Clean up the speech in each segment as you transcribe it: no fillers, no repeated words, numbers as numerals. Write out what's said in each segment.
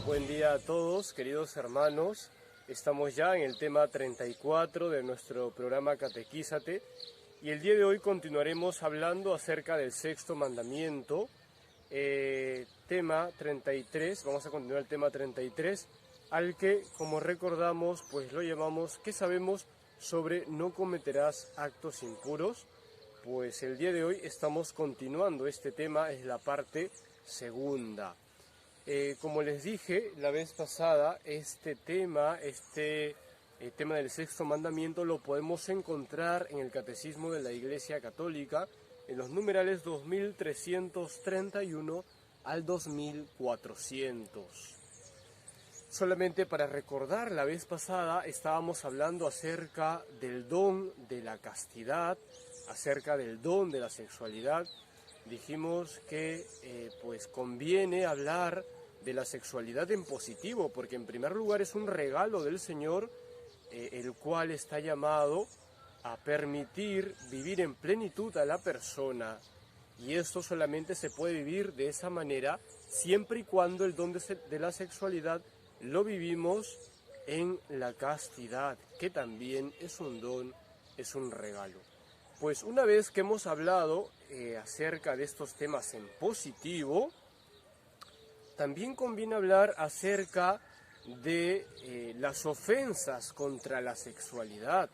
Buen día a todos, queridos hermanos. Estamos ya en el tema 34 de nuestro programa Catequízate y el día de hoy continuaremos hablando acerca del sexto mandamiento, tema 33. Vamos a continuar el tema 33, al que, como recordamos, pues lo llamamos ¿qué sabemos sobre no cometerás actos impuros? Pues el día de hoy estamos continuando este tema, es la parte segunda. Como les dije la vez pasada, este tema del sexto mandamiento lo podemos encontrar en el Catecismo de la Iglesia Católica, en los numerales 2331 al 2400. Solamente para recordar, la vez pasada estábamos hablando acerca del don de la castidad, acerca del don de la sexualidad. Dijimos que pues conviene hablar de la sexualidad en positivo, porque en primer lugar es un regalo del Señor, el cual está llamado a permitir vivir en plenitud a la persona, y esto solamente se puede vivir de esa manera siempre y cuando el don de la sexualidad lo vivimos en la castidad, que también es un don, es un regalo. Pues una vez que hemos hablado acerca de estos temas en positivo, también conviene hablar acerca de las ofensas contra la sexualidad.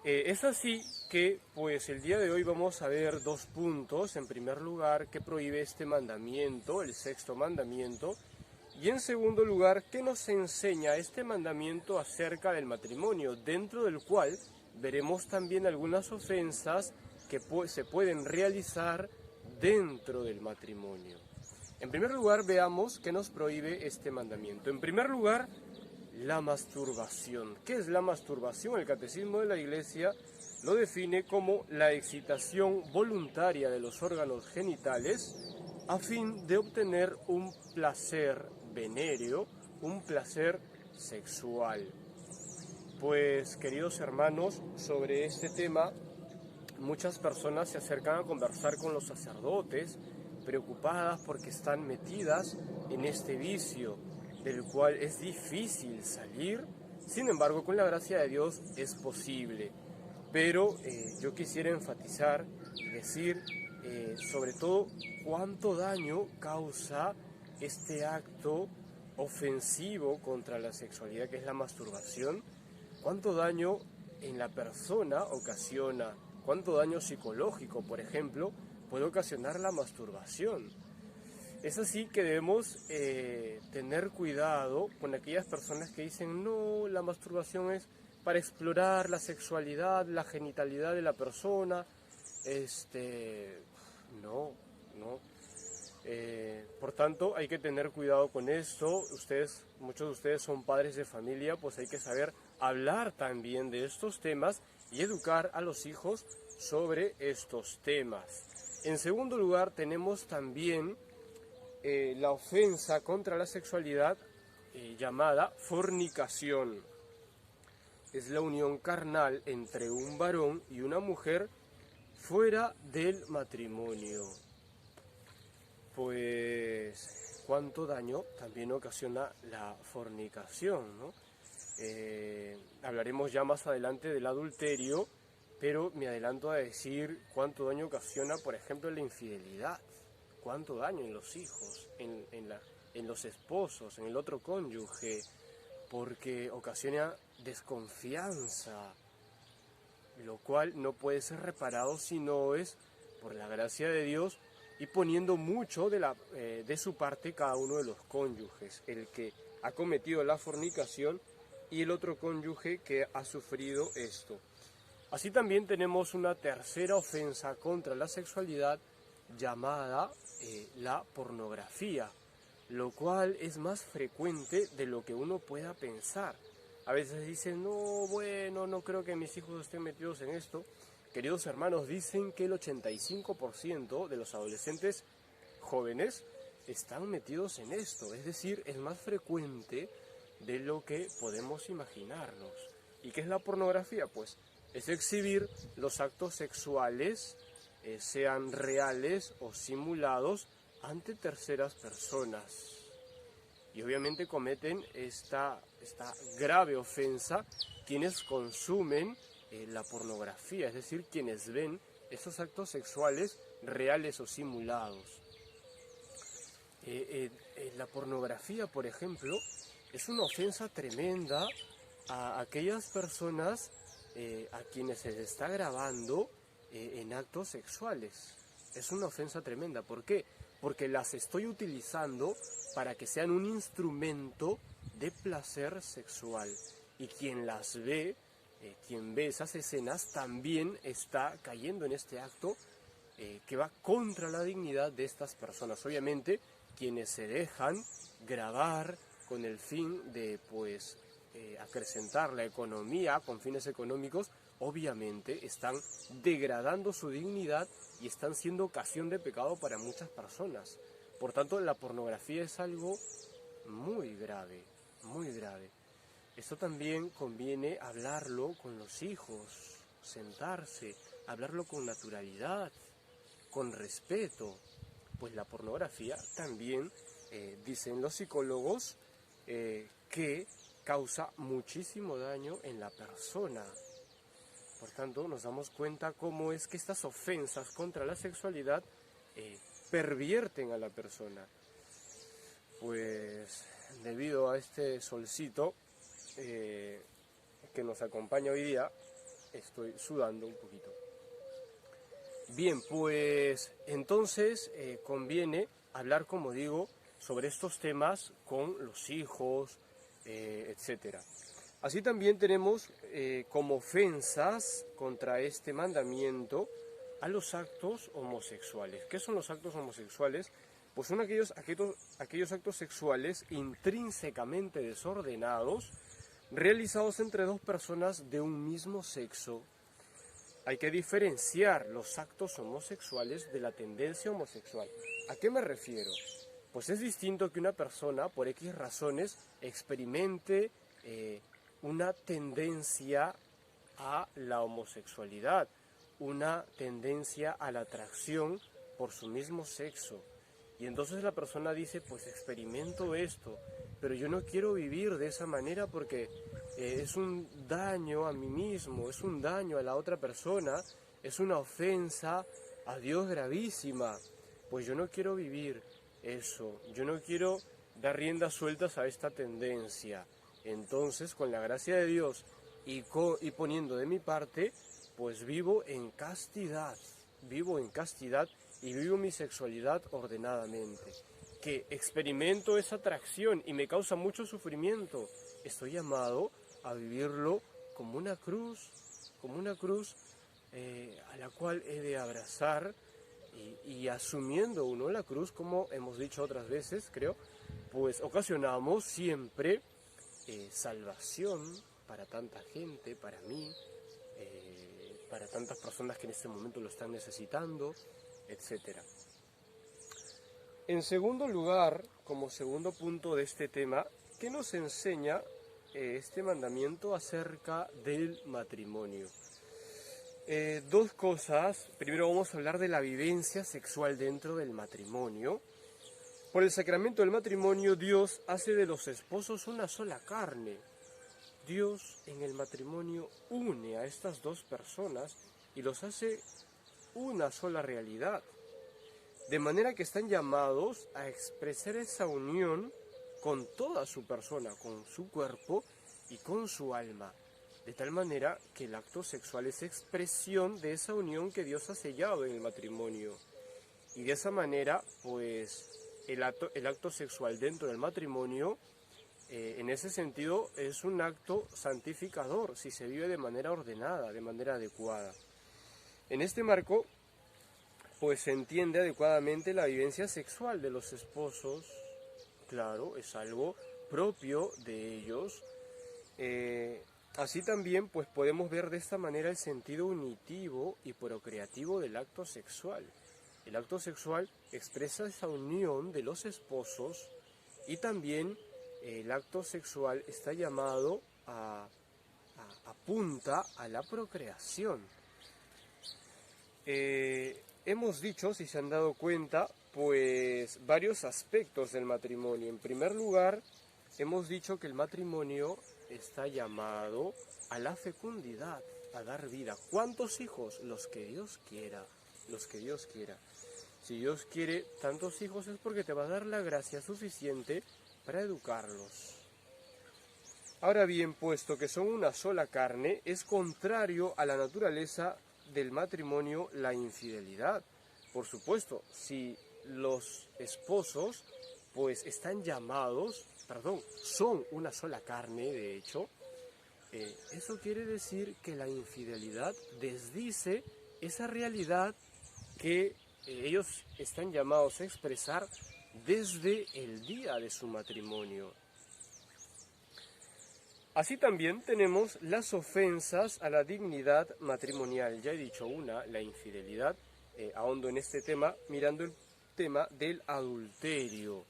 Es así que pues el día de hoy vamos a ver dos puntos. En primer lugar, ¿qué prohíbe este mandamiento, el sexto mandamiento? Y en segundo lugar, ¿qué nos enseña este mandamiento acerca del matrimonio? Dentro del cual veremos también algunas ofensas que se pueden realizar dentro del matrimonio. En primer lugar, veamos qué nos prohíbe este mandamiento. En primer lugar, la masturbación. ¿Qué es la masturbación? El Catecismo de la Iglesia lo define como la excitación voluntaria de los órganos genitales a fin de obtener un placer venéreo, un placer sexual. Pues, queridos hermanos, sobre este tema, muchas personas se acercan a conversar con los sacerdotes, preocupadas porque están metidas en este vicio, del cual es difícil salir. Sin embargo, con la gracia de Dios es posible. Pero yo quisiera enfatizar y decir, sobre todo, cuánto daño causa este acto ofensivo contra la sexualidad, que es la masturbación. Cuánto daño en la persona ocasiona, cuánto daño psicológico, por ejemplo, puede ocasionar la masturbación. Es así que debemos tener cuidado con aquellas personas que dicen no, la masturbación es para explorar la sexualidad, la genitalidad de la persona. No. Por tanto, hay que tener cuidado con esto. Muchos de ustedes son padres de familia, pues hay que saber hablar también de estos temas y educar a los hijos sobre estos temas. En segundo lugar, tenemos también la ofensa contra la sexualidad llamada fornicación. Es la unión carnal entre un varón y una mujer fuera del matrimonio. Pues, ¿cuánto daño también ocasiona la fornicación, ¿no? Hablaremos ya más adelante del adulterio, pero me adelanto a decir cuánto daño ocasiona, por ejemplo, la infidelidad. Cuánto daño en los hijos, en los esposos, en el otro cónyuge, porque ocasiona desconfianza, lo cual no puede ser reparado si no es por la gracia de Dios y poniendo mucho de su parte cada uno de los cónyuges, el que ha cometido la fornicación y el otro cónyuge que ha sufrido esto. Así también tenemos una tercera ofensa contra la sexualidad llamada la pornografía, lo cual es más frecuente de lo que uno pueda pensar. A veces dicen, no, bueno, no creo que mis hijos estén metidos en esto. Queridos hermanos, dicen que el 85% de los adolescentes jóvenes están metidos en esto, es decir, es más frecuente de lo que podemos imaginarnos. ¿Y qué es la pornografía? Pues es exhibir los actos sexuales, sean reales o simulados, ante terceras personas. Y obviamente cometen esta grave ofensa quienes consumen la pornografía, es decir, quienes ven esos actos sexuales reales o simulados. La pornografía, por ejemplo, es una ofensa tremenda a aquellas personas a quienes se les está grabando en actos sexuales. Es una ofensa tremenda. ¿Por qué? Porque las estoy utilizando para que sean un instrumento de placer sexual. Y quien las ve, quien ve esas escenas, también está cayendo en este acto que va contra la dignidad de estas personas. Obviamente, quienes se dejan grabar con el fin de, pues, acrecentar la economía con fines económicos, obviamente están degradando su dignidad y están siendo ocasión de pecado para muchas personas. Por tanto, la pornografía es algo muy grave, muy grave. Esto también conviene hablarlo con los hijos, sentarse, hablarlo con naturalidad, con respeto, pues la pornografía también, dicen los psicólogos, que causa muchísimo daño en la persona. Por tanto, nos damos cuenta cómo es que estas ofensas contra la sexualidad pervierten a la persona. Pues debido a este solcito que nos acompaña hoy día, estoy sudando un poquito. Bien, pues entonces conviene hablar, como digo, sobre estos temas con los hijos, etcétera. Así también tenemos como ofensas contra este mandamiento a los actos homosexuales. ¿Qué son los actos homosexuales? Pues son aquellos actos sexuales intrínsecamente desordenados realizados entre dos personas de un mismo sexo. Hay que diferenciar los actos homosexuales de la tendencia homosexual. ¿A qué me refiero? Pues es distinto que una persona, por X razones, experimente una tendencia a la homosexualidad, una tendencia a la atracción por su mismo sexo. Y entonces la persona dice, pues experimento esto, pero yo no quiero vivir de esa manera porque es un daño a mí mismo, es un daño a la otra persona, es una ofensa a Dios gravísima. Pues yo no quiero vivir eso, yo no quiero dar riendas sueltas a esta tendencia. Entonces, con la gracia de Dios y poniendo de mi parte, pues vivo en castidad y vivo mi sexualidad ordenadamente. Que experimento esa atracción y me causa mucho sufrimiento, estoy llamado a vivirlo como una cruz a la cual he de abrazar y asumiendo uno la cruz, como hemos dicho otras veces, creo, pues ocasionamos siempre salvación para tanta gente, para mí, para tantas personas que en este momento lo están necesitando, etc. En segundo lugar, como segundo punto de este tema, ¿qué nos enseña este mandamiento acerca del matrimonio? Dos cosas. Primero vamos a hablar de la vivencia sexual dentro del matrimonio. Por el sacramento del matrimonio, Dios hace de los esposos una sola carne. Dios en el matrimonio une a estas dos personas y los hace una sola realidad. De manera que están llamados a expresar esa unión con toda su persona, con su cuerpo y con su alma. De tal manera que el acto sexual es expresión de esa unión que Dios ha sellado en el matrimonio. Y de esa manera, pues, el acto sexual dentro del matrimonio, en ese sentido, es un acto santificador, si se vive de manera ordenada, de manera adecuada. En este marco, pues se entiende adecuadamente la vivencia sexual de los esposos. Claro, es algo propio de ellos. Así también, pues podemos ver de esta manera el sentido unitivo y procreativo del acto sexual. El acto sexual expresa esa unión de los esposos y también el acto sexual está llamado a apunta a la procreación. Hemos dicho, si se han dado cuenta, pues varios aspectos del matrimonio. En primer lugar, hemos dicho que el matrimonio está llamado a la fecundidad, a dar vida. ¿Cuántos hijos? Los que Dios quiera, los que Dios quiera. Si Dios quiere tantos hijos es porque te va a dar la gracia suficiente para educarlos. Ahora bien, puesto que son una sola carne, es contrario a la naturaleza del matrimonio la infidelidad. Por supuesto, si los esposos pues están llamados, son una sola carne, de hecho, eso quiere decir que la infidelidad desdice esa realidad que ellos están llamados a expresar desde el día de su matrimonio. Así también tenemos las ofensas a la dignidad matrimonial. Ya he dicho una, la infidelidad. Ahondo en este tema, mirando el tema del adulterio.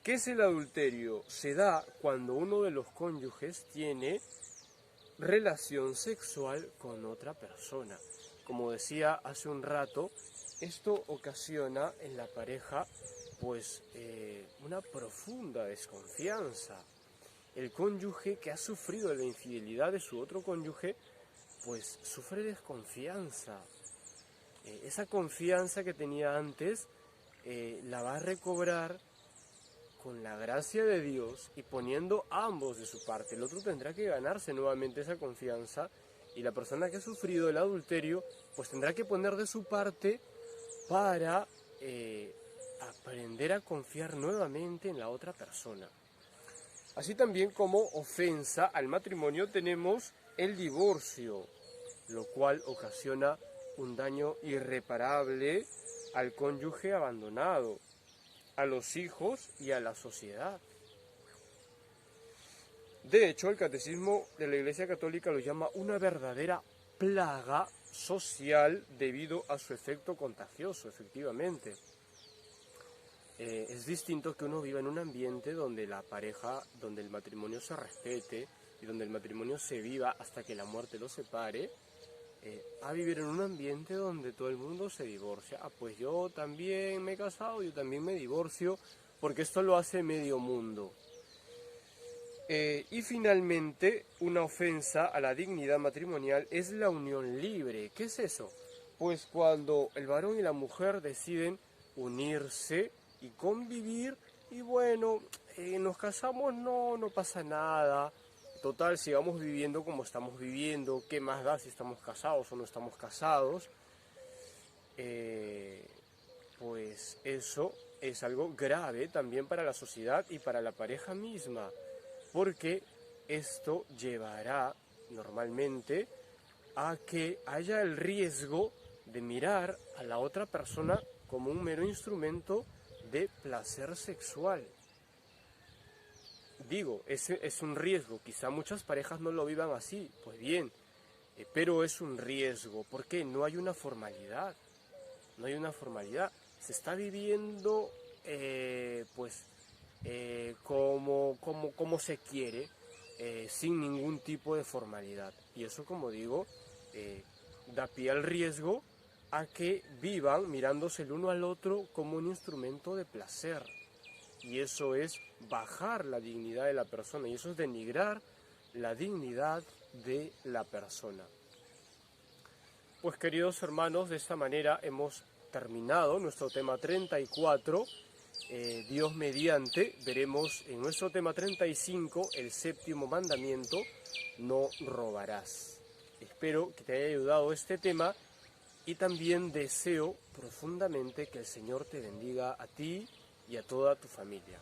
¿Qué es el adulterio? Se da cuando uno de los cónyuges tiene relación sexual con otra persona. Como decía hace un rato, esto ocasiona en la pareja pues una profunda desconfianza. El cónyuge que ha sufrido la infidelidad de su otro cónyuge, pues sufre desconfianza. Esa confianza que tenía antes la va a recobrar con la gracia de Dios y poniendo ambos de su parte. El otro tendrá que ganarse nuevamente esa confianza y la persona que ha sufrido el adulterio, pues tendrá que poner de su parte para aprender a confiar nuevamente en la otra persona. Así también como ofensa al matrimonio tenemos el divorcio, lo cual ocasiona un daño irreparable al cónyuge abandonado, a los hijos y a la sociedad. De hecho, el Catecismo de la Iglesia Católica lo llama una verdadera plaga social debido a su efecto contagioso, efectivamente. Es distinto que uno viva en un ambiente donde la pareja, donde el matrimonio se respete y donde el matrimonio se viva hasta que la muerte lo separe, a vivir en un ambiente donde todo el mundo se divorcia. Pues yo también me he casado, yo también me divorcio, porque esto lo hace medio mundo. Y finalmente, una ofensa a la dignidad matrimonial es la unión libre. ¿Qué es eso? Pues cuando el varón y la mujer deciden unirse y convivir, y bueno, nos casamos, no pasa nada. Total, sigamos viviendo como estamos viviendo. ¿Qué más da si estamos casados o no estamos casados? Pues eso es algo grave también para la sociedad y para la pareja misma, porque esto llevará normalmente a que haya el riesgo de mirar a la otra persona como un mero instrumento de placer sexual. Digo, ese es un riesgo, quizá muchas parejas no lo vivan así, pues bien, pero es un riesgo, porque no hay una formalidad, se está viviendo como se quiere, sin ningún tipo de formalidad, y eso, como digo, da pie al riesgo a que vivan mirándose el uno al otro como un instrumento de placer. Y eso es bajar la dignidad de la persona, y eso es denigrar la dignidad de la persona. Pues queridos hermanos, de esta manera hemos terminado nuestro tema 34. Dios mediante, veremos en nuestro tema 35 el séptimo mandamiento: no robarás. Espero que te haya ayudado este tema y también deseo profundamente que el Señor te bendiga a ti y a toda tu familia.